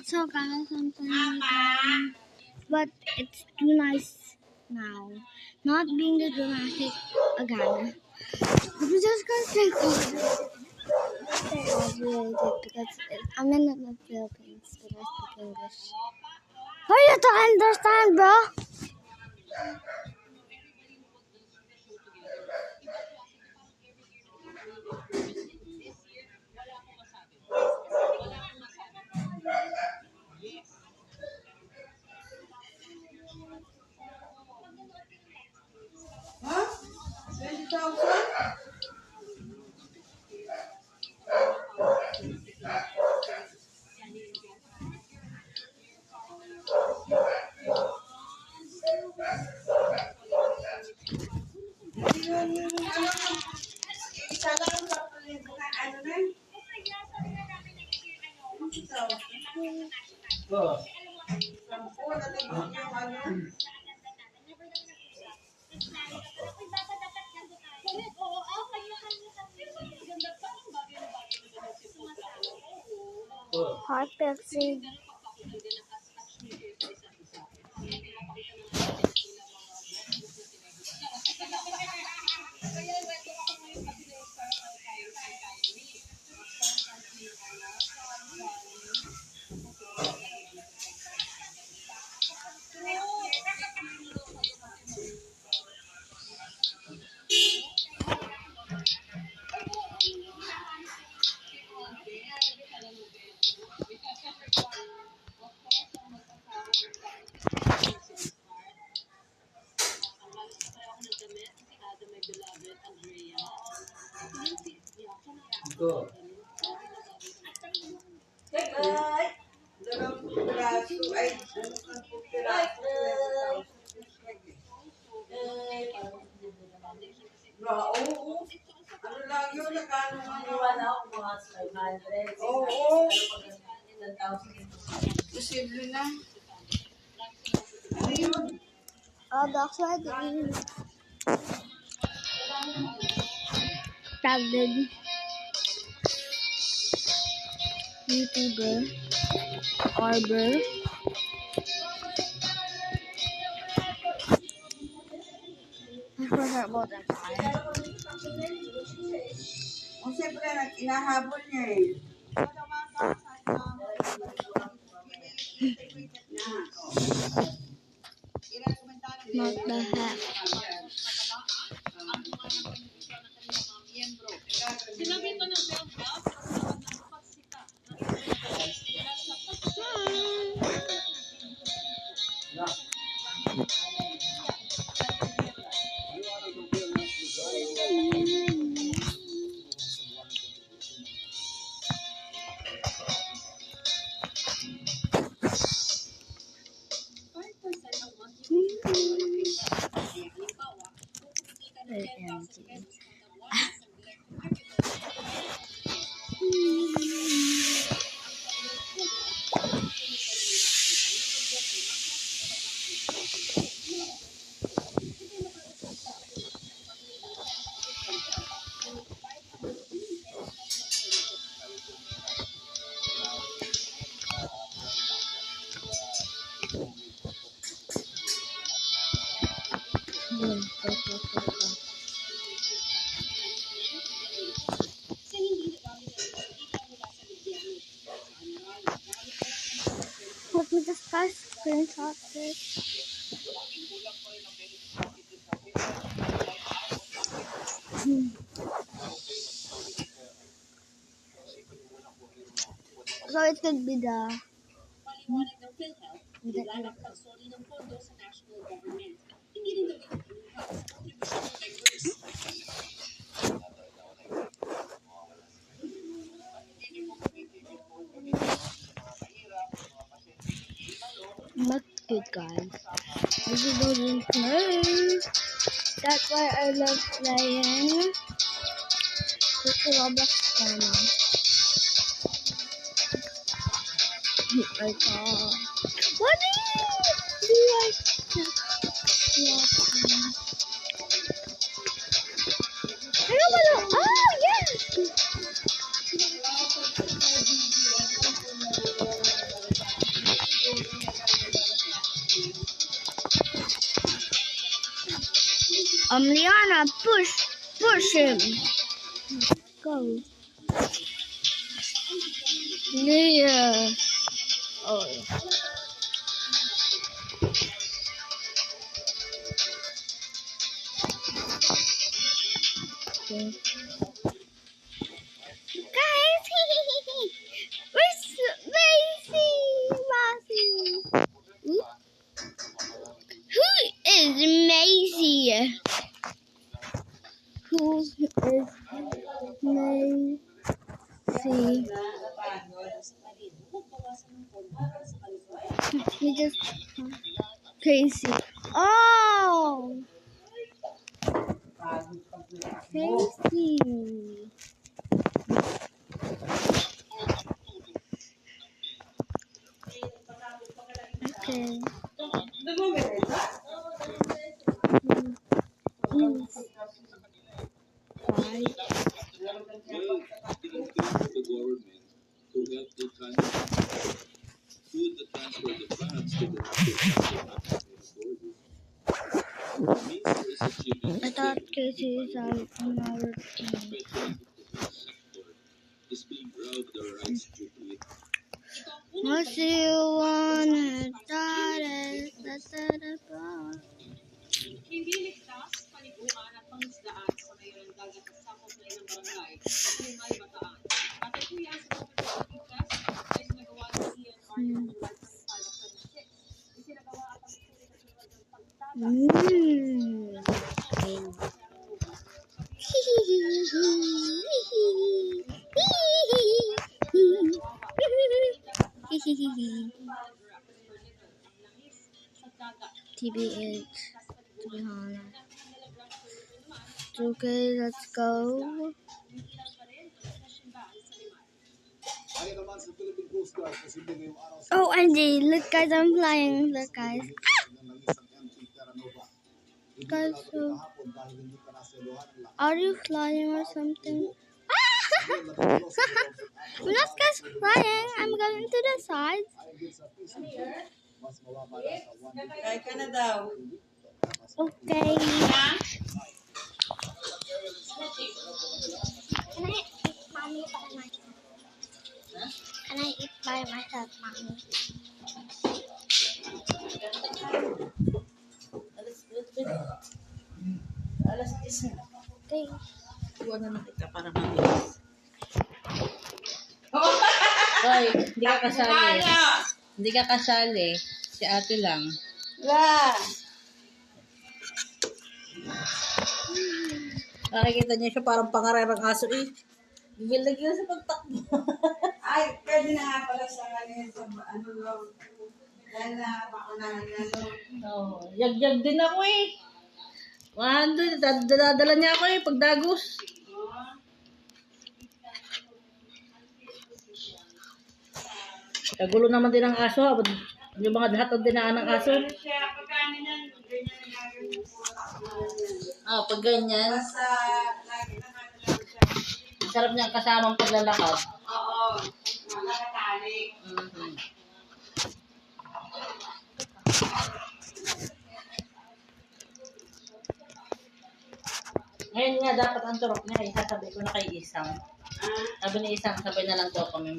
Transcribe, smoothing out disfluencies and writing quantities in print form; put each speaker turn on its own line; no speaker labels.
So guys, sometimes, but it's too nice now. Not being the dramatic again. We just got stay graduated because I'm in the Philippines, but I speak English. How you to understand, bro?
Huh? 20,000?
Hot Pepsi.
Ano lang yun, nagkano mga 500. Oo. Posible na. Ano yun?
Oh, that's why I didn't tagged YouTuber Arbor. I forgot about that guy.
O siyempre, inahabol niya eh.
What the heck? Let me just try screenshot this. So it could be the not good, guys. This is doesn't play. That's why I love playing with the Roblox channel. Oh my god. What do you like? Oh yes! Liana, push him. Go. Leah. Oh. Okay. Guys, where's Macy? Who is Macy? Who is Macy? He just crazy. Oh, crazy. Okay. Why? I thought Casey is on our team. What do you wanna
Hindi ligtas, paliguan at pangisdaan sa mayroong dagat at sakop na ilang barangay sa Lumay, Bataan. Katukuyan sa pagpapalikas ay sinagawa ng ENR noong July 25, 2026. Isinagawa at ang ituloy na tulad ng
TBH, to be honest. Okay, let's go. Oh, Andy, look guys, I'm flying. Look guys. Guys, so are you flying or something? I'm not guys flying. I'm going to the side.
Kaya ka na daw.
Okay. Can I eat by myself, mommy?
Alas 10 na.
Okay.
Iwan na kita para mabilis. Hoy, hindi ka kasali. Hindi ka kasali. Si ate lang. Nakikita niya siya parang pangarerang aso eh. Gigil-gigil sa pagtakbo.
Ay, pwede na nga pala sa kanina sa ano lang. Dahil na bakunahan na lang.
Oo. Yag-yag din ako eh. Dadala niya ako eh, pagdagos. Kagulo naman din ang aso ha. Yung mga hatod dinaan ng aso.
Siya, pagkanin yan, ganyan ang gagawin po.
Ah, pag ganyan.
Basta, lagi na nga lang siya.
Ang sarap niyang kasamang paglalakad.
Oo, nakatali.
Mhm. Ngayon nga, dapat ang turok niya, isasabi ko na kay Isang. Sabi ni Isang, sabay na lang daw kami